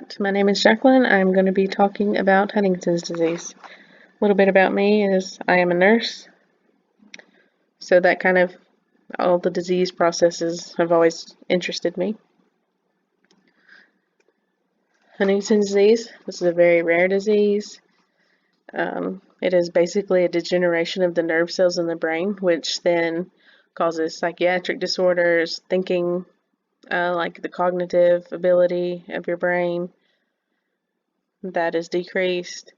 right, my name is Jacqueline. I'm going to be talking about Huntington's disease. A little bit about me is I am a nurse, so that kind of all the disease processes have always interested me. Huntington's disease, this is a very rare disease. It is basically a degeneration of the nerve cells in the brain, which then causes psychiatric disorders, thinking, like the cognitive ability of your brain that is decreased.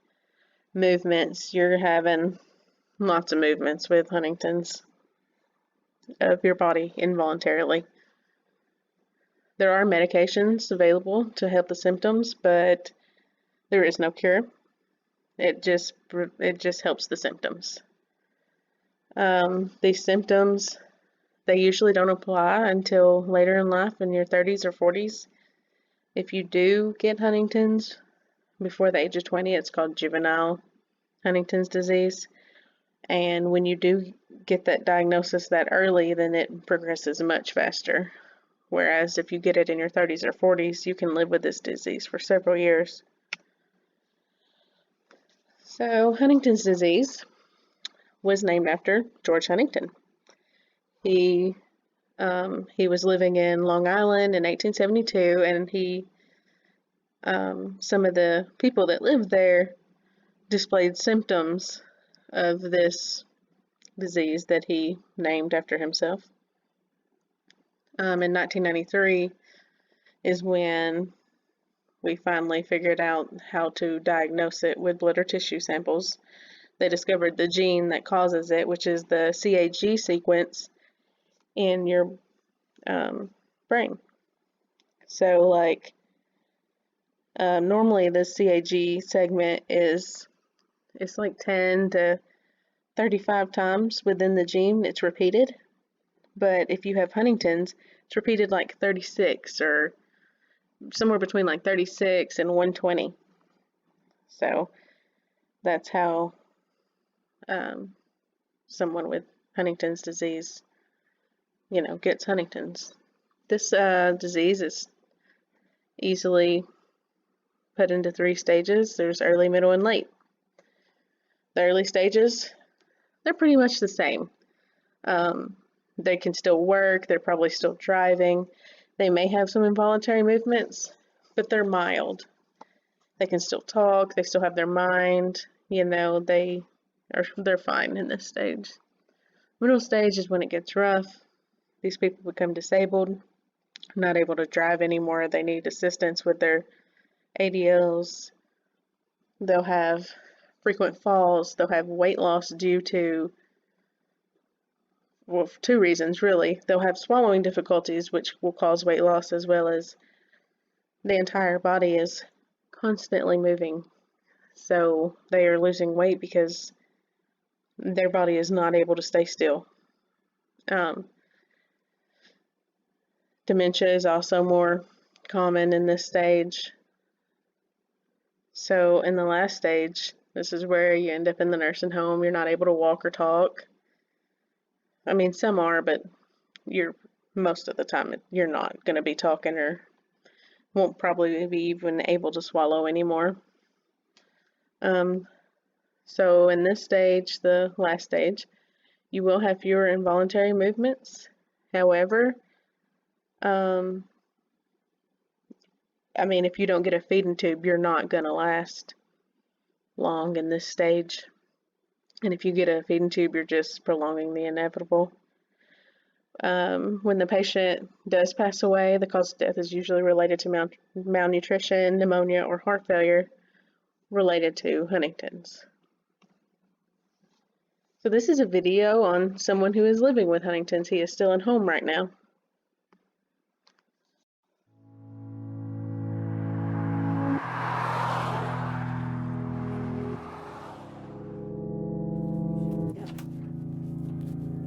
Movements, you're having lots of movements with Huntington's of your body involuntarily. There are medications available to help the symptoms, but there is no cure. It just helps the symptoms. These symptoms, they usually don't apply until later in life, in your 30s or 40s. If you do get Huntington's before the age of 20, it's called juvenile Huntington's disease. And when you do get that diagnosis that early, then it progresses much faster. Whereas if you get it in your 30s or 40s, you can live with this disease for several years. So Huntington's disease was named after George Huntington. He was living in Long Island in 1872, and some of the people that lived there displayed symptoms of this disease that he named after himself. In 1993 is when we finally figured out how to diagnose it with blood or tissue samples. They discovered the gene that causes it, which is the CAG sequence in your brain. So, normally the CAG segment it's like 10 to 35 times within the gene it's repeated. But if you have Huntington's, it's repeated like 36 or somewhere between like 36 and 120. So that's how someone with Huntington's disease, gets Huntington's. This disease is easily put into 3 stages. There's early, middle, and late. The early stages, they're pretty much the same. They can still work, they're probably still driving. They may have some involuntary movements, but they're mild. They can still talk, they still have their mind, they're fine in this stage. Middle stage is when it gets rough. These people become disabled, not able to drive anymore. They need assistance with their ADLs. They'll have frequent falls. They'll have weight loss due to, well, 2 reasons really. They'll have swallowing difficulties, which will cause weight loss, as well as the entire body is constantly moving. So they are losing weight because their body is not able to stay still. Dementia is also more common in this stage. So in the last stage, this is where you end up in the nursing home. You're not able to walk or talk. I mean, some are, but most of the time you're not going to be talking or won't probably be even able to swallow anymore. So in this stage, the last stage, you will have fewer involuntary movements. However, if you don't get a feeding tube, you're not going to last long in this stage. And if you get a feeding tube, you're just prolonging the inevitable. When the patient does pass away, the cause of death is usually related to malnutrition, pneumonia, or heart failure related to Huntington's. So this is a video on someone who is living with Huntington's. He is still at home right now.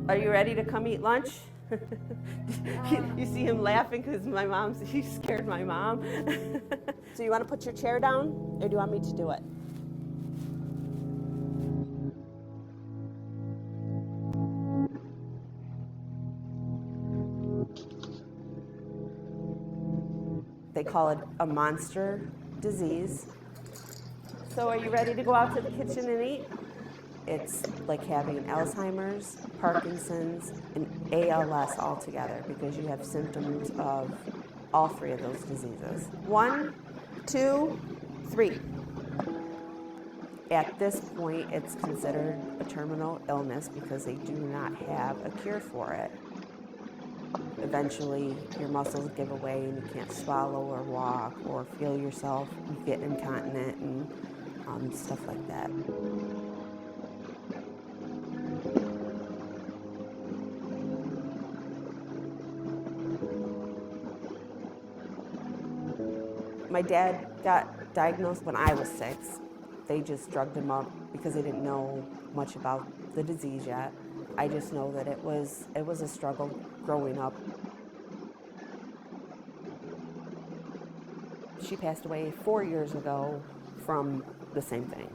Are you ready to come eat lunch? You see him laughing because he scared my mom. So you want to put your chair down, or do you want me to do it? They call it a monster disease. So are you ready to go out to the kitchen and eat? It's like having Alzheimer's, Parkinson's, and ALS all together because you have symptoms of all three of those diseases. 1, 2, 3. At this point, it's considered a terminal illness because they do not have a cure for it. Eventually, your muscles give away and you can't swallow or walk or feel yourself. You get incontinent and stuff like that. My dad got diagnosed when I was 6. They just drugged him up because they didn't know much about the disease yet. I just know that it was a struggle growing up. She passed away 4 years ago from the same thing.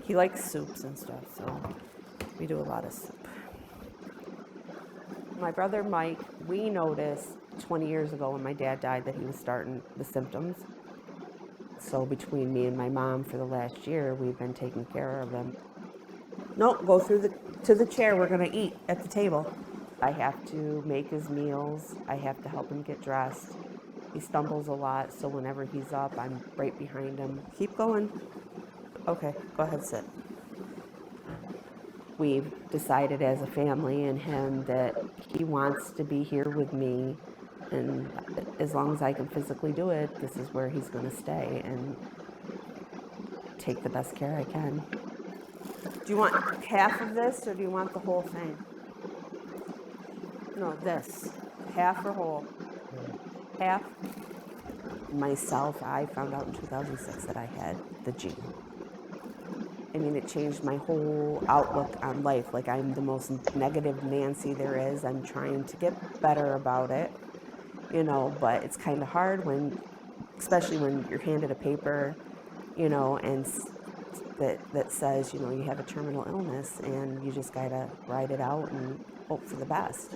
He likes soups and stuff, so we do a lot of soup. My brother Mike, we noticed 20 years ago when my dad died that he was starting the symptoms. So between me and my mom for the last year, we've been taking care of him. No, go to the chair. We're going to eat at the table. I have to make his meals. I have to help him get dressed. He stumbles a lot, so whenever he's up, I'm right behind him. Keep going. Okay, go ahead, sit. We've decided as a family and him that he wants to be here with me, and as long as I can physically do it, this is where he's going to stay and take the best care I can. Do you want half of this or do you want the whole thing? No, this. Half or whole? Half? Myself, I found out in 2006 that I had the gene. I mean, it changed my whole outlook on life. Like, I'm the most negative Nancy there is. I'm trying to get better about it, you know, but it's kind of hard when, especially when you're handed a paper, you know, and that says, you know, you have a terminal illness and you just gotta ride it out and hope for the best.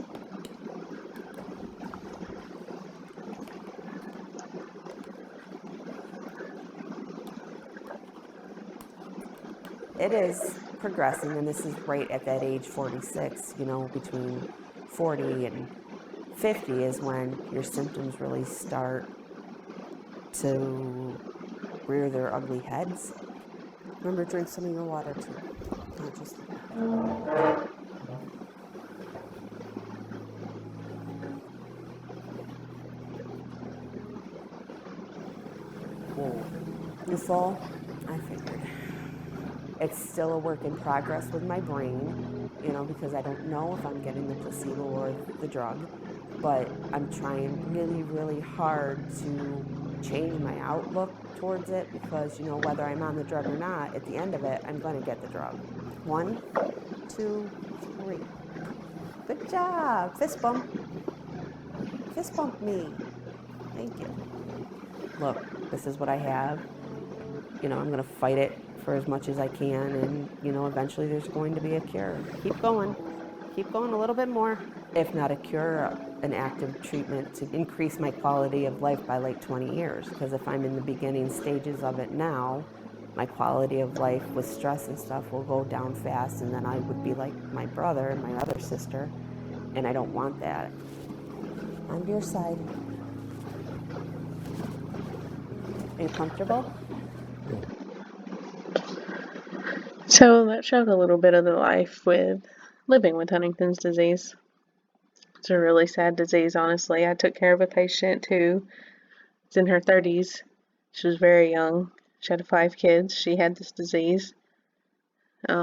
It is progressing, and this is right at that age 46, you know, between 40 and 50 is when your symptoms really start to rear their ugly heads. Remember, drink some of your water too, not just. You full? I figured. It's still a work in progress with my brain, you know, because I don't know if I'm getting the placebo or the drug, but I'm trying really, really hard to change my outlook towards it because, you know, whether I'm on the drug or not, at the end of it, I'm going to get the drug. 1, 2, 3. Good job. Fist bump. Fist bump me. Thank you. Look, this is what I have. You know, I'm going to fight it for as much as I can, and, you know, eventually there's going to be a cure. Keep going a little bit more. If not a cure, an active treatment to increase my quality of life by like 20 years. Because if I'm in the beginning stages of it now, my quality of life with stress and stuff will go down fast, and then I would be like my brother and my other sister, and I don't want that. On your side. Are you comfortable? So that showed a little bit of the life with living with Huntington's disease. It's a really sad disease, honestly. I took care of a patient who was in her 30s. She was very young. She had 5 kids. She had this disease. She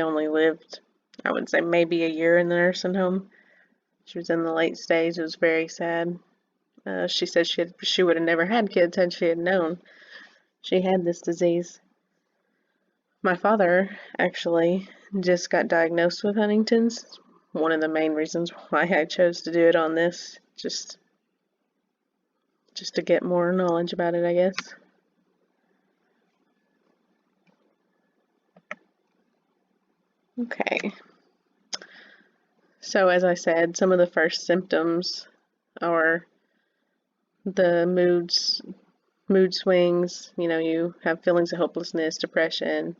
only lived, I would say, maybe a year in the nursing home. She was in the late stage. It was very sad. She said she would have never had kids had she had known she had this disease. My father actually just got diagnosed with Huntington's. One of the main reasons why I chose to do it on this, just to get more knowledge about it, I guess. Okay. So as I said, some of the first symptoms or the mood swings. You know, you have feelings of hopelessness, depression,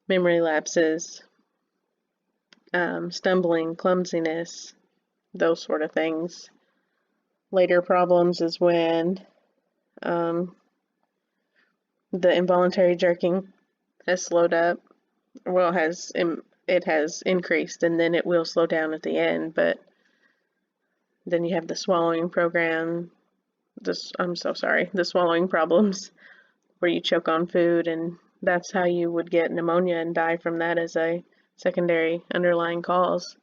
memory lapses, stumbling, clumsiness, those sort of things. Later problems is when um, the involuntary jerking has slowed up. Well, it has increased, and then it will slow down at the end. But then you have the swallowing program. I'm so sorry. The swallowing problems where you choke on food, and that's how you would get pneumonia and die from that as a secondary underlying cause.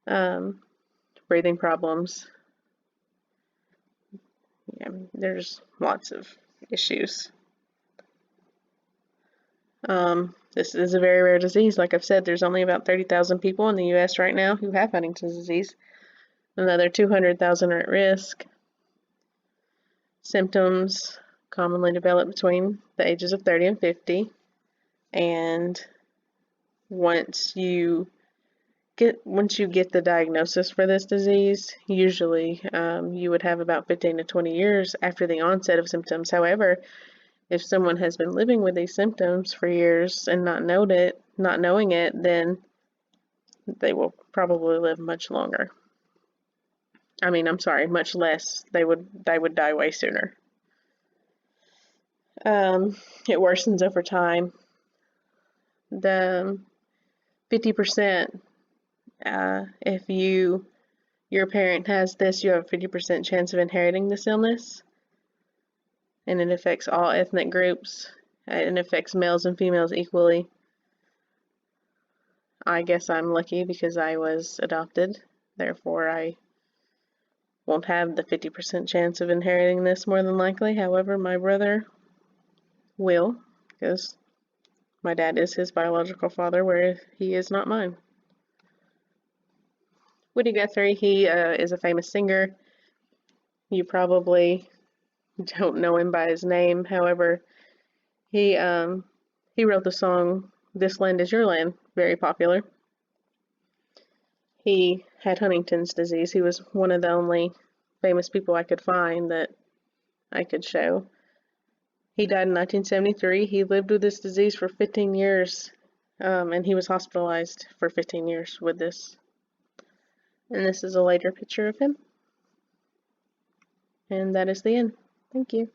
Um, Breathing problems. Yeah, there's lots of issues. This is a very rare disease. Like I've said, there's only about 30,000 people in the U.S. right now who have Huntington's disease. Another 200,000 are at risk. Symptoms commonly develop between the ages of 30 and 50. And once you get the diagnosis for this disease, usually you would have about 15 to 20 years after the onset of symptoms. However, if someone has been living with these symptoms for years and not knowing it, then they will probably live much longer. I'm sorry, much less. They would die way sooner. It worsens over time. The 50%, if your parent has this, you have a 50% chance of inheriting this illness, and it affects all ethnic groups, and it affects males and females equally. I guess I'm lucky because I was adopted, therefore I won't have the 50% chance of inheriting this more than likely. However, my brother will, because my dad is his biological father, where he is not mine. Woody Guthrie, he is a famous singer. You probably don't know him by his name. However, he wrote the song "This Land Is Your Land," very popular. He had Huntington's disease. He was one of the only famous people I could find that I could show. He died in 1973. He lived with this disease for 15 years, and he was hospitalized for 15 years with this. And this is a later picture of him. And that is the end. Thank you.